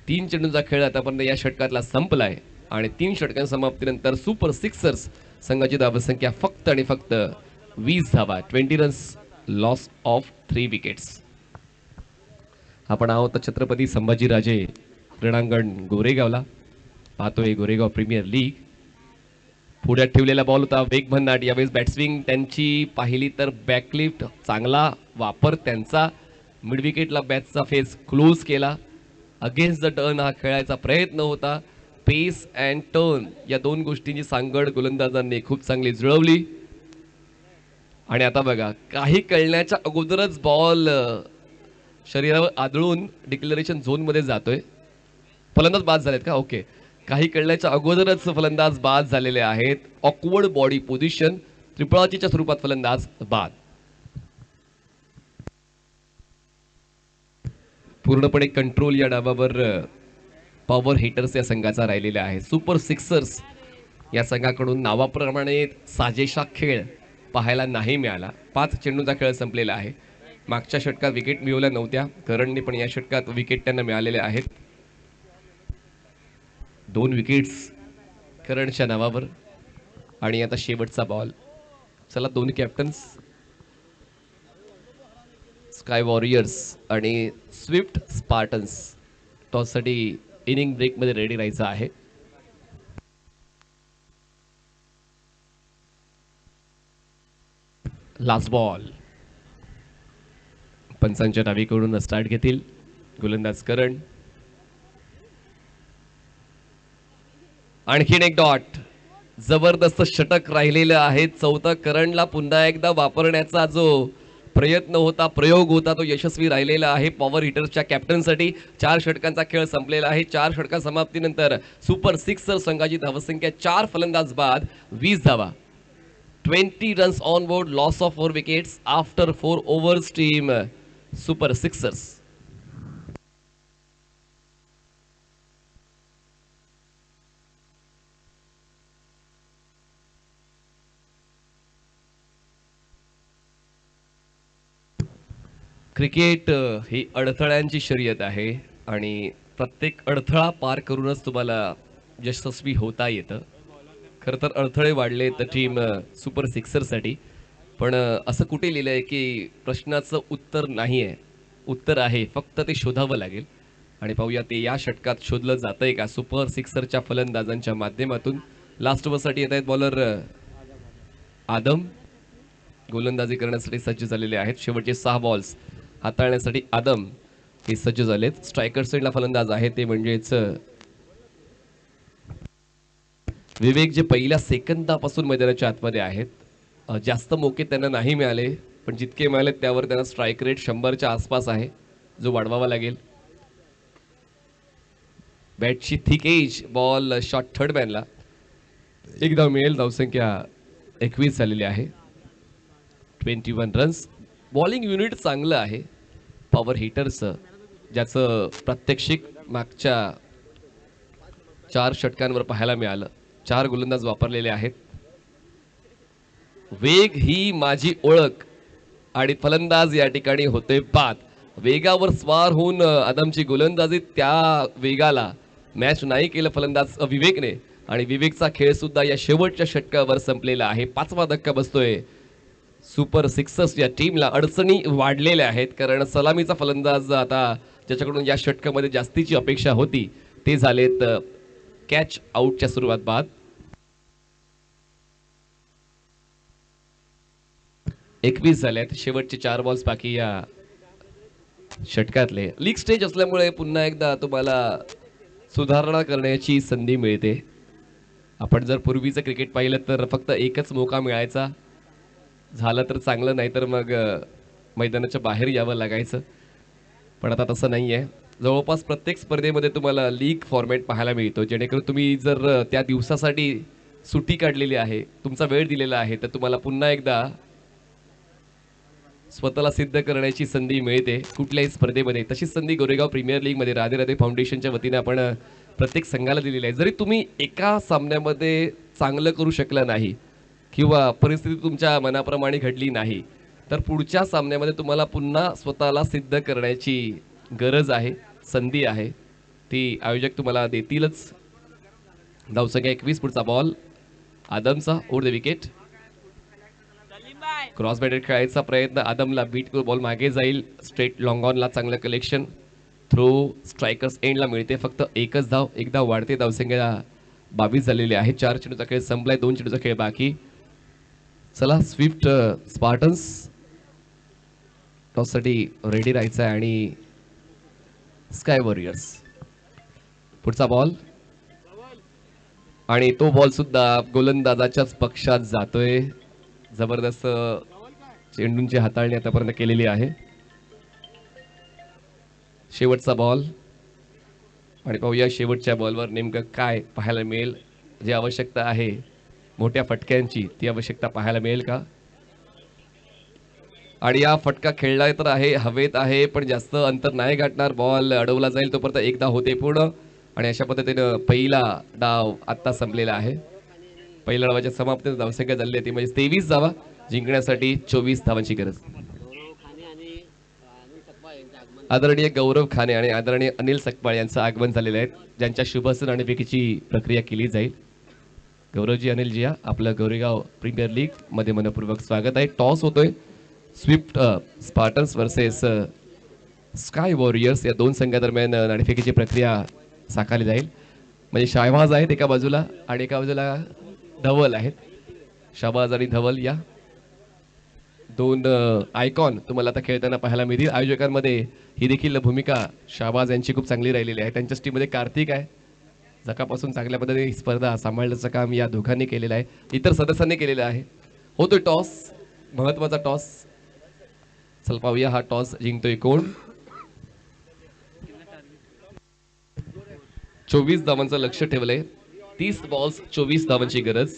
3 चेंडूंचा खेळ आतापर्यंत या षटकातला संपलाय आणि 3 षटकांच्या समाप्तीनंतर सुपर सिक्सर्स संघाची धावसंख्या फक्त आणि फक्त 20 धावा. 20 रन्स, लॉस ऑफ 3 विकेट्स. आपण आहोत छत्रपती संभाजीराजे क्रीडांगण गोरेगावला. पाहतोय गोरेगाव प्रीमियर लीग. पुढ्यात ठेवलेला बॉल होता वेग भन्नाट. यावेळेस बॅटस्विंग त्यांची पाहिली तर बॅकलिफ्ट चांगला वापर त्यांचा. मिड विकेटला बॅटचा फेस क्लोज केला अगेन्स्ट द टर्न हा खेळायचा प्रयत्न होता. पेस अँड टर्न या दोन गोष्टींची सांगड गोलंदाजांनी खूप चांगली जुळवली. आणि आता बघा, काही कळण्याच्या अगोदरच बॉल शरीरावर आदळून डिक्लेरेशन झोनमध्ये जातोय. फलंदाज बाद झालेत का? ओके. काही कळण्याच्या अगोदरच फलंदाज बाद झालेले आहेत. ऑकवर्ड बॉडी पोझिशन, त्रिपळाचीच्या स्वरूपात फलंदाज बाद. पूर्णपणे कंट्रोल या डावावर पॉवर हिटर्स या संघाचा राहिलेला आहे. सुपर सिक्सर्स या संघाकडून नावाप्रमाणे साजेशा खेळ पाहायला नाही मिळाला. 5 चेंडूंचा खेळ संपलेला आहे. मागच्या षटकात विकेट मिळवल्या नव्हत्या करणने, पण या षटकात विकेट त्यांना मिळालेल्या आहेत. 2 विकेट्स करणच्या नावावर. आणि आता शेवटचा बॉल. चला, 2 कॅप्टन्स स्काय वॉरियर्स आणि स्विफ्ट स्पार्टन्स टॉससाठी इनिंग ब्रेकमध्ये रेडी राहायचं आहे. Last ball. पंचांच्या डावीकडून स्टार्ट घेतील गोलंदाज करण. आणखीन एक डॉट. जबरदस्त षटक राहिलेलं आहे. चौथं करणला पुन्हा एकदा वापरण्याचा जो प्रयत्न होता, प्रयोग होता, तो यशस्वी राहिलेला आहे पॉवर हिटर्सच्या कॅप्टनसाठी. 4 षटकांचा खेळ संपलेला आहे. 4 षटका समाप्तीनंतर सुपर सिक्सर संघाची धावसंख्या 4 फलंदाज बाद 20 धावा. 20 runs on board, loss of 4 wickets after 4 overs. Team super sixers. Cricket ही अडथळ्यांची शर्यत आहे आणि प्रत्येक अडथळा पार करूनच तुम्हाला यशस्वी होता येतं. खरं तर अडथळे वाढले तर टीम सुपर सिक्सरसाठी. पण असं कुठे लिहिलं आहे की प्रश्नाचं उत्तर नाही आहे, उत्तर आहे, फक्त ते शोधावं लागेल. आणि पाहूया ते या षटकात शोधलं जातंय का सुपर सिक्सरच्या फलंदाजांच्या माध्यमातून. लास्ट ओव्हरसाठी येत आहेत बॉलर आदम. गोलंदाजी करण्यासाठी सज्ज झालेले आहेत. शेवटचे 6 बॉल्स हाताळण्यासाठी आदम हे सज्ज झालेत. स्ट्रायकर साईडला फलंदाज आहे ते म्हणजेच विवेक, जे पहिल्या सेकंदापासून मैदानाच्या आतमध्ये आहेत. जास्त मोके त्यांना नाही मिळाले, पण जितके मिळाले त्यावर त्यांना स्ट्राईक रेट 100च्या आसपास आहे, जो वाढवावा लागेल. बॅटची thick edge. Ball shot third मॅनला. एक धाव मिळेल. धावसंख्या 21 झालेली आहे. 21 रन्स. बॉलिंग युनिट चांगलं आहे पॉवर हिटर्सचं, ज्याचं प्रात्यक्षिक मागच्या 4 षटकांवर पाहायला मिळालं. 4 गोलंदाज वापरलेले आहेत. वेग ही माझी ओळख आणि फलंदाज या ठिकाणी होते बाद. वेगावर स्वार होऊन आदमची गोलंदाजी, त्या वेगाला मॅच नाही केलं फलंदाज विवेकने. आणि विवेकचा खेळ सुद्धा या शेवटच्या षटकावर संपलेला आहे. 5वा धक्का बसतोय सुपर सिक्सर्स या टीमला. अडचणी वाढलेल्या आहेत कारण सलामीचा फलंदाज आता ज्याच्याकडून या षटकामध्ये जास्तीची अपेक्षा होती ते झालेत कॅच आउटच्या सुरुवात बाद. 21 झाल्यात. शेवटचे 4 बॉल्स बाकी या षटकातले. लीग स्टेज असल्यामुळे पुन्हा एकदा तुम्हाला सुधारणा करण्याची संधी मिळते. आपण जर पूर्वीचं क्रिकेट पाहिलं तर फक्त एकच मौका मिळायचा. झालं तर चांगलं, नाही तर मग मैदानाच्या बाहेर यावं लागायचं. पण आता तसं नाही आहे. जवळपास प्रत्येक स्पर्धेमध्ये तुम्हाला लीग फॉर्मॅट पाहायला मिळतो, जेणेकरून तुम्ही जर त्या दिवसासाठी सुट्टी काढलेली आहे, तुमचा वेळ दिलेला आहे, तर तुम्हाला पुन्हा एकदा स्वतःला सिद्ध करण्याची संधी मिळते कुठल्याही स्पर्धेमध्ये. तशीच संधी गोरेगाव प्रीमियर लीगमध्ये राधे राधे फाउंडेशनच्या वतीने आपण प्रत्येक संघाला दिलेली आहे. जरी तुम्ही एका सामन्यामध्ये चांगलं करू शकला नाही किंवा परिस्थिती तुमच्या मनाप्रमाणे घडली नाही, तर पुढच्या सामन्यामध्ये तुम्हाला पुन्हा स्वतःला सिद्ध करण्याची गरज आहे, संधी आहे. ती आयोजक तुम्हाला देतीलच. धावसंख्या 21. पुढचा बॉल आदमचा over the wicket. Cross batted खेळायचा प्रयत्न. आदमला बीट बॉल मागे जाईल. स्ट्रेट लॉंग ऑनला चांगलं कलेक्शन. थ्रो स्ट्रायकर्स एंडला मिळते. फक्त एकच धाव. एक धाव वाढते. धावसंख्या 22 झालेली आहे. 4 चेंडूचा खेळ संपलाय. 2 चेंडूचा खेळ बाकी. चला, स्विफ्ट स्पार्टन्स टॉससाठी रेडी राहायचं आहे आणि स्काय वॉरियर्स पुढचा बॉल आणि तो बॉल सुद्धा गोलंदाजाच्याच पक्षात जातोय. जबरदस्त चेंडूंची हाताळणी आतापर्यंत केलेली आहे. शेवटचा बॉल आणि पाहूया शेवटच्या बॉलवर नेमकं काय पाहायला मिळेल. जी आवश्यकता आहे मोठ्या फटक्यांची ती आवश्यकता पाहायला मिळेल का. आणि या फटका खेळला तर आहे, हवेत आहे, पण जास्त अंतर नाही गाठणार. बॉल अडवला जाईल तोपर्यंत एकदा होते पूर्ण. आणि अशा पद्धतीनं पहिला डाव आत्ता संपलेला आहे. पहिल्या डावाच्या समाप्तीत धावसंख्या झाली ती म्हणजे 23 धावा. जिंकण्यासाठी 24 धावांची गरज. आदरणीय गौरव खाने आणि आदरणीय अनिल सकपाळ यांचं आगमन झालेलं आहे, ज्यांच्या शुभस्य नाणेफेकीची प्रक्रिया केली जाईल. गौरवजी, अनिलजी, आपलं गोरेगाव प्रीमियर लीग मध्ये मनपूर्वक स्वागत आहे. टॉस होतोय. Swift Spartans versus sky warriors या दोन संघादरम्यान नाणेफेकीची प्रक्रिया साकारली जाईल. म्हणजे शाहबाज आहेत एका बाजूला आणि एका बाजूला धवल आहेत. शाहबाज आणि धवल या दोन आयकॉन तुम्हाला आता खेळताना पाहायला मिळतील. आयोजकांमध्ये ही देखील भूमिका शाहबाज यांची खूप चांगली राहिलेली आहे. त्यांच्या टीममध्ये कार्तिक आहे. जकापासून चांगल्या पद्धतीने ही स्पर्धा सांभाळण्याचं काम या दोघांनी केलेलं आहे, इतर सदस्यांनी केलेलं आहे. होतोय टॉस, महत्वाचा टॉस. चल पाहूया हा टॉस जिंकतोय कोण. 24 धावांचं लक्ष ठेवलंय. 30 बॉल्स 24 धावांची गरज.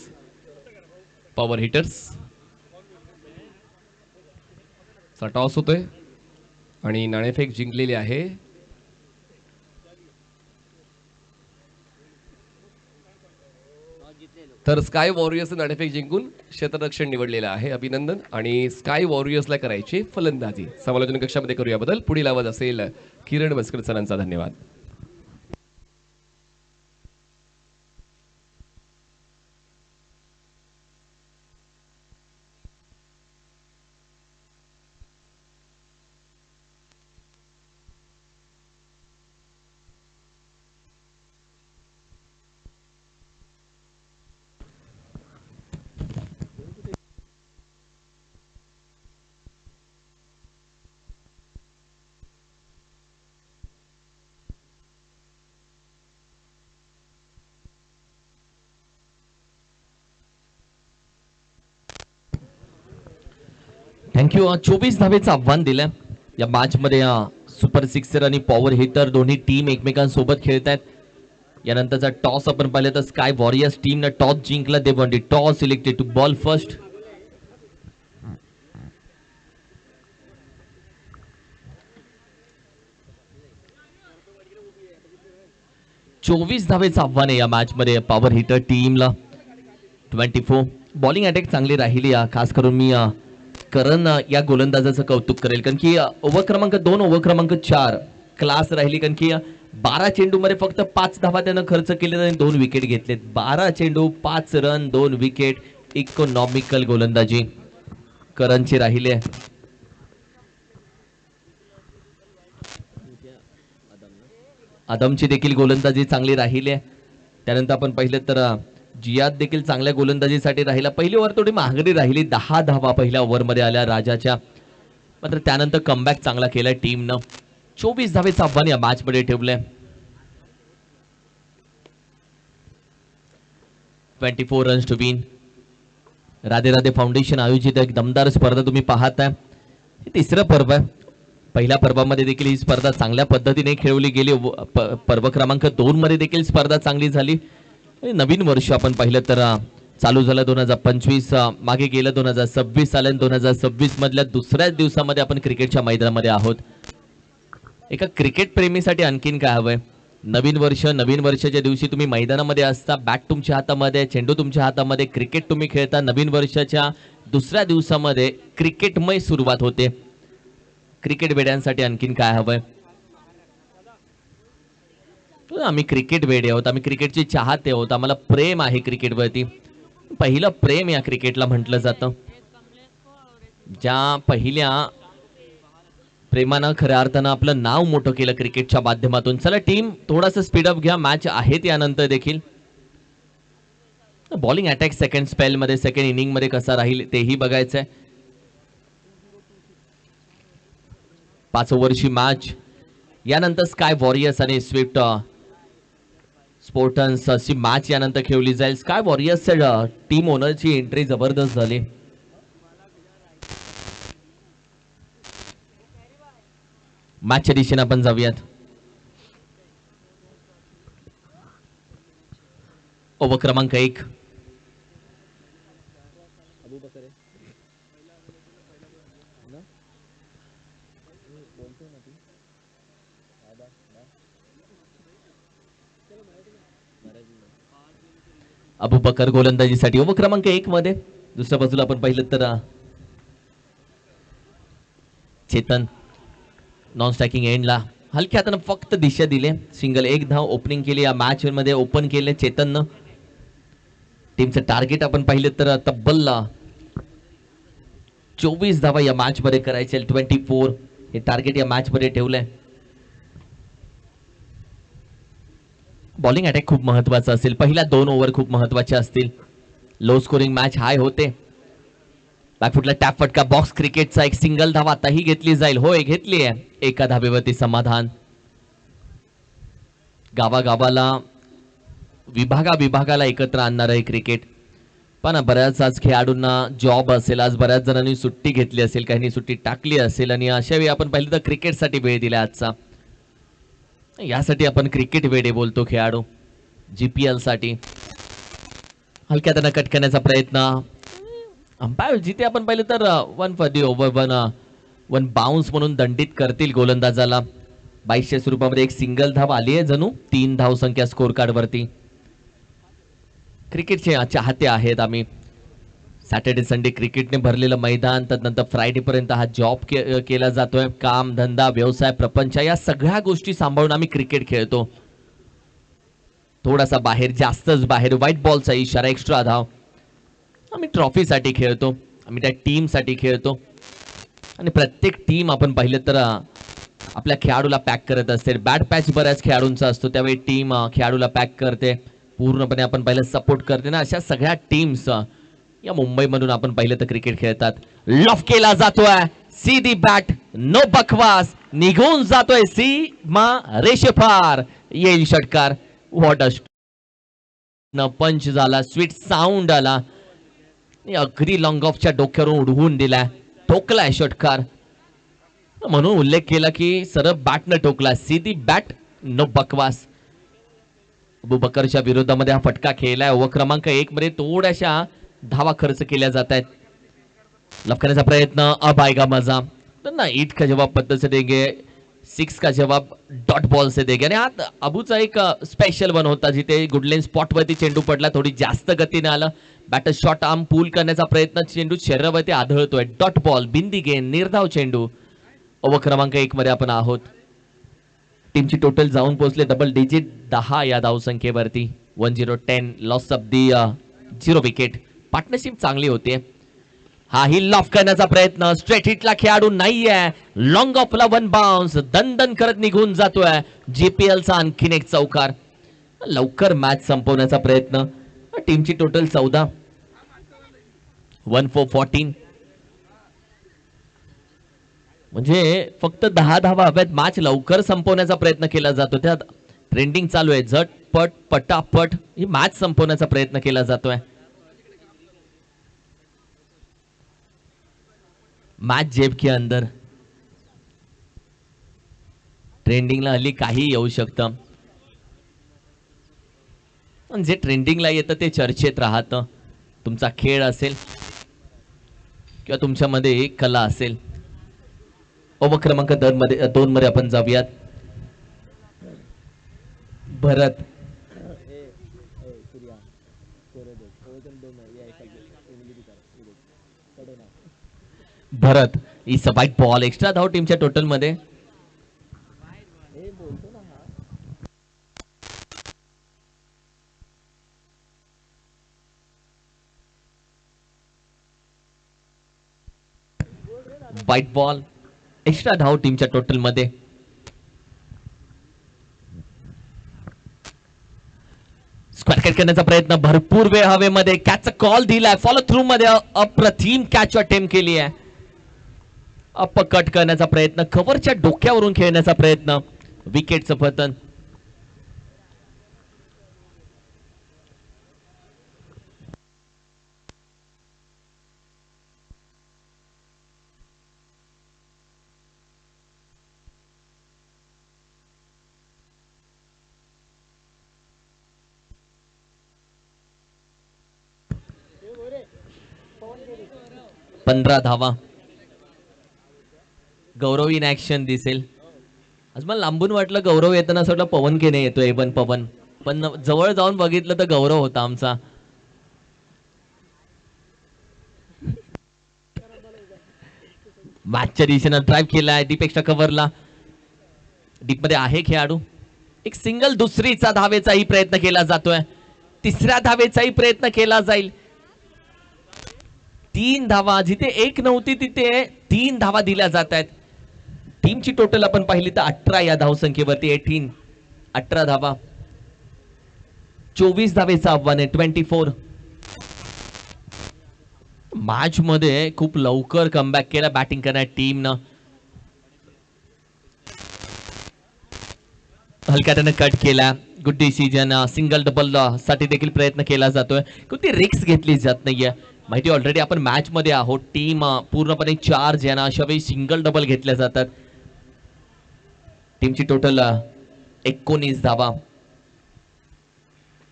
पॉवर हिटर्स टॉस होतोय आणि नाणेफेक जिंकलेली आहे. तर स्काय वॉरियर्स नाणेफेक जिंकून क्षेत्ररक्षण निवडलेलं आहे. अभिनंदन. आणि स्काय वॉरियर्सला करायची फलंदाजी. समालोचन कक्षामध्ये करूया बदल. पुढील आवाज असेल किरण मस्कर सरांचा. धन्यवाद. थँक्यू. 24 धावेचं आव्हान दिलं या मॅच मध्ये. सुपर सिक्सर आणि पॉवर हिटर दोन्ही टीम एकमेकांसोबत खेळत आहेत. यानंतरचा टॉस आपण पाहिलं तर स्काय वॉरियर्स टीमनं टॉस जिंकला. They won the toss, selected to ball first. चोवीस धावेचं आव्हान आहे या मॅच मध्ये पॉवर हिटर टीमला. 24 बॉलिंग अटॅक चांगली राहिली. खास करून मी करण या गोलंदाजाचं कौतुक करेल, कारण की ओव्हर क्रमांक 2 ओव्हर क्रमांक 4 क्लास राहिली. कारण की 12 चेंडूमध्ये फक्त 5 धावा त्यानं खर्च केले आणि 2 विकेट घेतलेत. 12 चेंडू 5 रन 2 विकेट. इकॉनॉमिकल गोलंदाजी करणची राहिली आहे. आदमची देखील गोलंदाजी चांगली राहिली आहे. त्यानंतर आपण पाहिलं तर जियाद देखील चांगल्या गोलंदाजीसाठी राहिला. पहिली ओव्हर थोडी महागडी राहिली. 10 धावा पहिल्या ओव्हरमध्ये आल्या राजाच्या. मात्र त्यानंतर कमबॅक चांगला केलाय टीमनं. 24 धावेचं आव्हान या मॅच मध्ये ठेवलंय. 24 runs to win. Radhe Radhe foundation आयोजित एक दमदार स्पर्धा तुम्ही पाहताय. हे तिसरं पर्व आहे. पहिल्या पर्वामध्ये देखील ही स्पर्धा चांगल्या पद्धतीने खेळवली गेली. पर्व क्रमांक 2 मध्ये देखील स्पर्धा चांगली झाली. नवीन वर्ष आपण पाहिलं तर चालू झालं 2025, मागे गेलं 2026 आलं. 2026 मधल्या दुसऱ्याच दिवसामध्ये आपण क्रिकेटच्या मैदानामध्ये आहोत. एका क्रिकेट प्रेमीसाठी आणखीन काय हवंय. नवीन वर्षाच्या दिवशी तुम्ही मैदानामध्ये असता. बॅट तुमच्या हातामध्ये, चेंडू तुमच्या हातामध्ये, क्रिकेट तुम्ही खेळता. नवीन वर्षाच्या दुसऱ्या दिवसामध्ये क्रिकेटमय सुरुवात होते. क्रिकेट वेड्यांसाठी आणखीन काय हवंय. आम्ही क्रिकेट वेडे आहोत. आम्ही क्रिकेटचे चाहते आहोत. आम्हाला प्रेम आहे क्रिकेटवरती. पहिलं प्रेम या क्रिकेटला म्हटलं जातं. ज्या पहिल्या प्रेमानं खऱ्या अर्थानं आपलं नाव मोठं केलं क्रिकेटच्या माध्यमातून. चला टीम थोडासा स्पीडअप घ्या. मॅच आहे त्यानंतर देखील. बॉलिंग अटॅक सेकंड स्पेल मध्ये, सेकंड इनिंग मध्ये कसा राहील तेही बघायचंय. 5 ओव्हरची मॅच. यानंतर स्काय वॉरियर्स आणि स्विफ्ट स्पोर्टन्स अशी मॅच यानंतर खेळली जाईल. स्काय वॉरियर्सच्या टीम ओनरची एंट्री जबरदस्त झाली. मॅचच्या दिशेने आपण जाऊयात. ओव्हर क्रमांक 1. अबू बकर गोलंदाजीसाठी ओव्हर क्रमांक 1 मध्ये. दुसऱ्या बाजूला आपण पाहिलं तर चेतन नॉन स्ट्रायकिंग एंडला हलक्या हातानं फक्त दिशा दिले. सिंगल 1 धाव ओपनिंग केली या मॅच मध्ये. ओपन केले चेतननं. टीमचं टार्गेट आपण पाहिलं तर तब्बल 24 धावा या मॅच मध्ये करायचे. 24 हे टार्गेट या मॅच मध्ये ठेवलंय. बॉलिंग अटॅक खूप महत्वाचा असेल. पहिल्या 2 ओव्हर खूप महत्वाच्या असतील. लो स्कोरिंग मॅच हाय होते. बॅकफुटला टॅप फटका. बॉक्स क्रिकेटचा एक सिंगल धावा आताही घेतली जाईल. होय घेतली आहे. एका धावेवरती समाधान. गावागावाला विभागाला एकत्र आणणारं हे क्रिकेट. पण बऱ्याच आज खेळाडूंना जॉब असेल. आज बऱ्याच जणांनी सुट्टी घेतली असेल. काहींनी सुट्टी टाकली असेल. आणि अशा वेळी आपण पाहिलं तर क्रिकेटसाठी वेळ दिला आजचा. यासाठी आपण क्रिकेट वेडे बोलतो खेळाडू. GPL साठी हलक्या त्यांना कट करण्याचा प्रयत्न. अंपायर जिथे आपण पाहिलं तर 1 फॉर दी ओव्हर 1 बाउन्स म्हणून दंडित करतील गोलंदाजाला. 2200 स्वरूपामध्ये एक सिंगल धाव आली आहे जणू. 3 धाव संख्या स्कोर कार्ड वरती. क्रिकेटचे चाहते आहेत आम्ही. सॅटर्डे संडे क्रिकेटने भरलेलं मैदान. त्यानंतर फ्रायडे पर्यंत हा जॉब केला जातोय. काम धंदा व्यवसाय प्रपंच या सगळ्या गोष्टी सांभाळून आम्ही क्रिकेट खेळतो. थोडासा बाहेर जास्तच बाहेर व्हाईट बॉलचा इशारा. एक्स्ट्रा धाव. आम्ही ट्रॉफीसाठी खेळतो. आम्ही त्या टीमसाठी खेळतो. आणि प्रत्येक टीम आपण पाहिलं तर आपल्या खेळाडूला पॅक करत असते. बॅड पॅच बऱ्याच खेळाडूंचा असतो. त्यावेळी टीम खेळाडूला पॅक करते. पूर्णपणे आपण पाहिलं सपोर्ट करते ना. अशा सगळ्या टीम्स या मुंबईमधून आपण पाहिलं तर क्रिकेट खेळतात. लॉफ केला जातोय. सीधी बॅट. नो बकवास. निघून जातोय सीमा रेषेपार. येईल षटकार. व्हॉट अ पंच झाला. स्वीट साऊंड आला. अगदी लॉंग ऑफच्या डोक्यावरून उडवून दिलाय. ठोकलाय षटकार. म्हणून उल्लेख केला की सरळ बॅट न ठोकला. सीधी बॅट. नो बकवास. अबू बकरच्या विरोधामध्ये हा फटका खेळलाय. ओव्हर क्रमांक 1 मध्ये थोड्याशा धावा खर्च केल्या जात आहेत. लपकण्याचा प्रयत्न. अब आएगा मजा. ना 8 का जवाब पद्धत से देंगे. 6 का जवाब डॉट बॉल से देंगे. आणि हा अबूचा एक स्पेशल वन होता जिथे गुडलेन स्पॉट वरती चेंडू पडला. थोडी जास्त गतीने आलं. बॅटर शॉट आर्म पूल करण्याचा प्रयत्न. चेंडू शरीरावरती आढळतोय. Dot ball. बिंदी गेंद. निर्धाव चेंडू. ओव्हर क्रमांक 1 मध्ये आपण आहोत. टीमची टोटल जाऊन पोहोचले डबल डिजिट 10 या धावसंख्येवरती. 10-10 loss of the 0 wicket. Partnership चांगली होते. हाही लॉफ करण्याचा प्रयत्न. स्ट्रेट हिटला खेळाडू नाहीये. Long ऑफला 1 bounce. दणदण करत निघून जातोय. GPLचा आणखीन एक चौकार. लवकर मॅच संपवण्याचा प्रयत्न. टीमची टोटल 14. 1 for 14. म्हणजे फक्त 10 धावा हव्यात. मॅच लवकर संपवण्याचा प्रयत्न केला जातो. त्यात ट्रेंडिंग चालू आहे. झटपट पटापट ही मॅच संपवण्याचा प्रयत्न केला जातोय. मॅच जेब के अंदर. ट्रेंडिंगला हल्ली काही येऊ शकतं. जे ट्रेंडिंगला येतं ते चर्चेत राहतं. तुमचा खेळ असेल किंवा तुमच्यामध्ये कला असेल. ओव्हर क्रमांक 2 मध्ये आपण जाऊयात. Bharat. Bharat is a white ball. Extra धाव टीमच्या टोटल मध्ये. White ball. एक्स्ट्रा धाव टीमच्या टोटल मध्ये. स्क्वेअर कट करण्याचा प्रयत्न. भरपूर वेळ हवेमध्ये. कॅचचा कॉल दिलाय. फॉलो थ्रू मध्ये अप्रतिम कॅच अटेम्प्ट केली आहे. अप कट करण्याचा प्रयत्न. कव्हरच्या डोक्यावरून खेळण्याचा प्रयत्न. विकेटचं पतन. 15 धावा. गौरव इन ऍक्शन दिसेल. आज मला लांबून वाटलं गौरव येताना असं वाटलं पवन केने येतोय, पवन पण जवळ जाऊन बघितलं तर गौरव होता आमचा. मॅचच्या दिशेनं ड्राईव्ह केलाय डीप एक्स्ट्रा कव्हरला. डीप मध्ये आहे खेळाडू. एक सिंगल, दुसरीचा धावेचाही प्रयत्न केला जातोय. तिसऱ्या धावेचाही प्रयत्न केला जाईल. 3 धावा. जिथे 1 नव्हती तिथे 3 धावा दिल्या जात आहेत. टीमची टोटल आपण पाहिली तर 18 या धावसंख्येवरती. 18 धावा. 24 धावेचं आव्हान आहे. 24. मॅच मध्ये खूप लवकर कमबॅक केला बॅटिंग करणाऱ्या टीमनं. हलक्यानं कट केला. Good decision. सिंगल डबल साठी देखील प्रयत्न केला जातोय. कोणती रिक्स घेतली जात नाहीये. माहिती ऑलरेडी आपण मॅच मध्ये आहोत. टीम पूर्णपणे चार्ज आहे ना, अशा वेळी सिंगल डबल घेतल्या जातात. टीमची टोटल 19 धावा.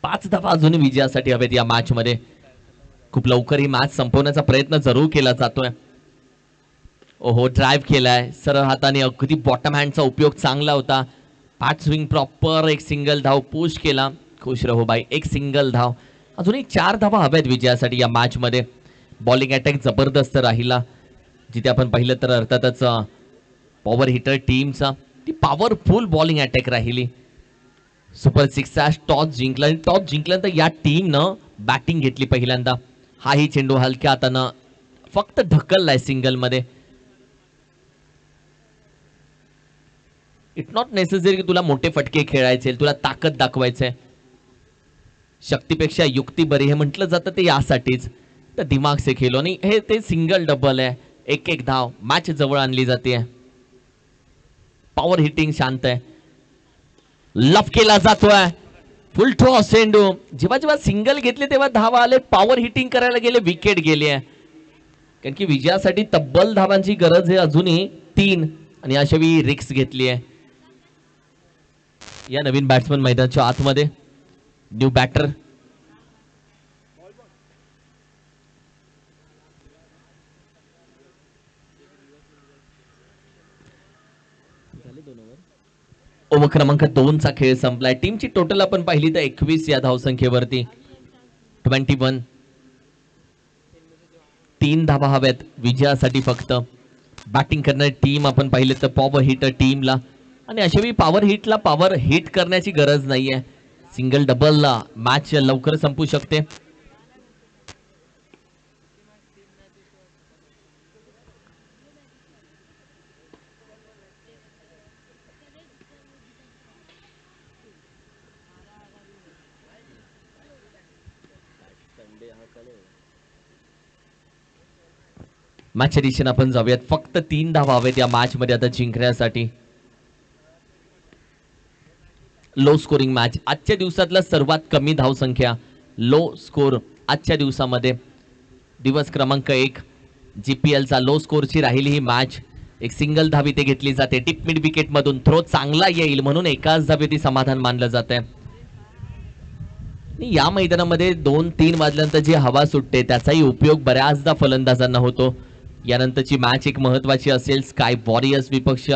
5 धावा अजून विजयासाठी हवेत या मॅच मध्ये. खूप लवकर ही मॅच संपवण्याचा प्रयत्न जरूर केला जातोय. ओहो, ड्राईव्ह केलाय सरळ हाताने. अगदी बॉटम हँडचा उपयोग चांगला होता. पॅट स्विंग प्रॉपर. एक सिंगल धाव पुश केला. खुश रहो बाई. एक सिंगल धाव. अजूनही 4 धावा हव्यात विजयासाठी या मॅच मध्ये. बॉलिंग अटॅक जबरदस्त राहिला. जिथे आपण पाहिलं तर अर्थातच पॉवर हिटर टीमचा ती पॉवरफुल बॉलिंग अटॅक राहिली. सुपर 6 टॉस जिंकला. आणि टॉस जिंकल्यानंतर या टीमनं बॅटिंग घेतली पहिल्यांदा. हाही चेंडू हलक्या हातानं फक्त ढकललाय सिंगल मध्ये. इट्स नॉट नेसेसरी की तुला मोठे फटके खेळायचे, तुला ताकद दाखवायचंय. शक्तीपेक्षा युक्ती बरी हे म्हटलं जातं ते यासाठीच. तर दिमाग से खेलो. आणि हे ते सिंगल डबल आहे. एक धाव. मॅच जवळ आणली जाते. पॉवर हिटिंग शांत आहे. लफ केला जातोय. फुल टॉस चेंडू. जेव्हा सिंगल घेतले तेव्हा धावा आले. पॉवर हिटिंग करायला गेले, विकेट गेली आहे. कारण की विजयासाठी तब्बल धावांची गरज आहे अजूनही 3. आणि अशा वेळी रिक्स घेतली आहे. या नवीन बॅट्समन मैदानाच्या आतमध्ये. New batter. ओव्हर क्रमांक 2 चा खेळ संपलाय. टीमची टोटल आपण पाहिली तर 21 या धावसंख्येवरती. 21. 3 धावा हव्यात विजयासाठी फक्त. बॅटिंग करणारी टीम आपण पाहिलं तर पॉवर हिटर टीमला. आणि अशा वेळी पॉवर हिटला पॉवर हिट करण्याची गरज नाहीये. सिंगल डबलला मॅच लवकर संपू शकते. मॅचच्या दिशेने आपण जाऊयात. फक्त 3 धावा हवेत या मॅच मध्ये आता जिंकण्यासाठी. Low scoring match. आजच्या दिवसातला सर्वात कमी धावसंख्या. लो स्कोर आजच्या दिवसामध्ये. दिवस क्रमांक 1 GPL चा लो स्कोरची राहिली ही मॅच. एक सिंगल धाव इथे घेतली जाते. टिप मिड विकेट मधून थ्रो चांगला येईल म्हणून एकाच धावेती समाधान मानलं जात आहे. या मैदानामध्ये 2-3 वाजल्यानंतर जी हवा सुटते त्याचाही उपयोग बऱ्याचदा फलंदाजांना होतो. यानंतरची मॅच एक महत्वाची असेल. स्काय वॉरियर्स विपक्ष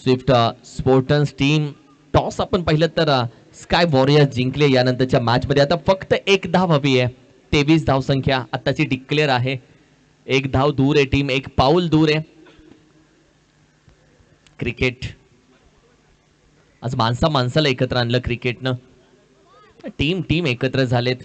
स्विफ्ट स्पोर्टन्स टीम. टॉस आपण पाहिलं तर स्काय वॉरियर्स जिंकले. यानंतरच्या मॅच मध्ये आता फक्त 1 धाव हवी आहे. 23 धावसंख्या आताची डिक्लेअर आहे. 1 धाव दूर आहे टीम. 1 पाऊल दूर आहे. क्रिकेट आज माणसाला एकत्र आणलं क्रिकेटनं. टीम एकत्र झालेत.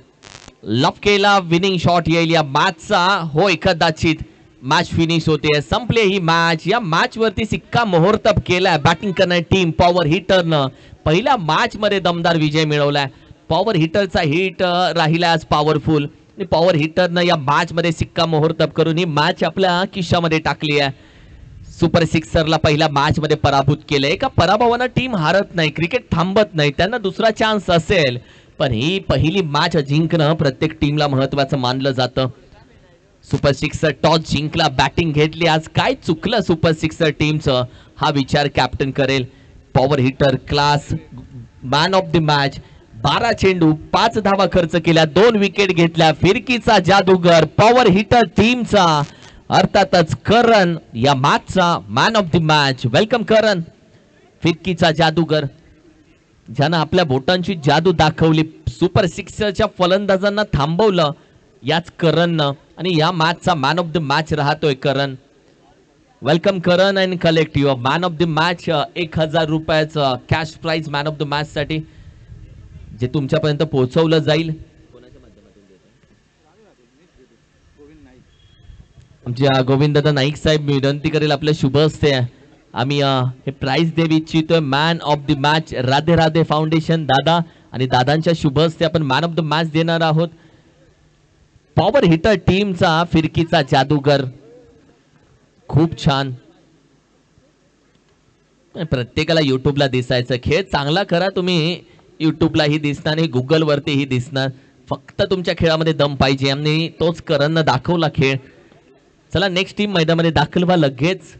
लफ केला. विनिंग शॉट येईल या मॅचचा. होय कदाचित मॅच फिनिश होते. संपले ही मॅच. या मॅच वरती सिक्का मोहरतब केलाय बॅटिंग करणारी टीम पॉवर हिटरनं. पहिल्या मॅच मध्ये दमदार विजय मिळवलाय. पॉवर हिटरचा हिट राहिला आज पॉवरफुल. आणि पॉवर हिटरनं या मॅच मध्ये सिक्का मोहरतब करून ही मॅच आपल्या खिशामध्ये टाकली आहे. सुपर सिक्सरला पहिल्या मॅच मध्ये पराभूत केलं. एका पराभवानं टीम हारत नाही. क्रिकेट थांबत नाही. त्यांना दुसरा चान्स असेल. पण ही पहिली मॅच जिंकणं प्रत्येक टीमला महत्वाचं मानलं जातं. सुपर सिक्सर टॉस जिंकला. बॅटिंग घेतली. आज काय चुकलं सुपर सिक्सर टीमचं हा विचार कॅप्टन करेल. Power hitter class man of the match 12 चेंडू 5 धावा खर्च केल्या, 2 विकेट घेतल्या. फिरकीचा जादूगर पॉवर हिटर टीमचा अर्थातच करण या मॅचचा man of the match. Welcome Karan. फिरकीचा जादूगर ज्यानं आपल्या बोटांची जादू दाखवली, सुपर सिक्सरच्या फलंदाजांना थांबवलं याच करणनं, आणि या मॅचचा मॅन ऑफ द मॅच राहतोय Karan. Welcome Karan and collect your man of the match. 1000 रुपयाचं cash prize man of the match साठी जे तुमच्यापर्यंत पोहोचवलं जाईल. आमच्या गोविंददादा नाईक साहेब विनंती करेल आपल्या शुभ हस्ते आम्ही हे प्राइज देऊ इच्छितोय. Man of the match Radhe Radhe foundation दादा, आणि दादांच्या शुभ हस्ते आपण मॅन ऑफ द मॅच देणार आहोत. पॉवर हिटर टीमचा फिरकीचा जादूगर. खूप छान. प्रत्येकाला युट्यूबला दिसायचं. खेळ चांगला करा तुम्ही, युट्यूबलाही दिसणार आणि गुगल वरतीही दिसणार. फक्त तुमच्या खेळामध्ये दम पाहिजे, आणि तोच करणनं दाखवला खेळ. चला नेक्स्ट टीम मैदानामध्ये दाखल व्हा लगेच.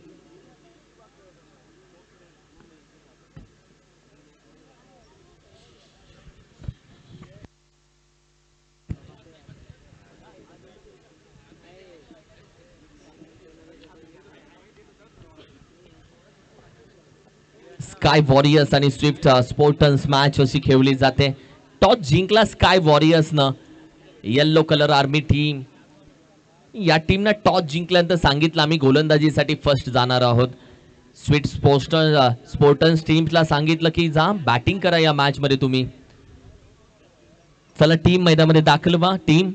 स्काय वॉरियर्स आणि स्विफ्ट स्पोर्टन्स मॅच अशी खेळली जाते. टॉस जिंकला स्काय वॉरियर्सनं. येल्लो कलर आर्मी टीम, या टीमनं टॉस जिंकल्यानंतर सांगितलं आम्ही गोलंदाजीसाठी फर्स्ट जाणार आहोत. स्विफ्ट स्पोर्टन्स टीम्सला सांगितलं की जा बॅटिंग करा या मॅच मध्ये तुम्ही. चला टीम मैदानामध्ये दाखल व्हा. टीम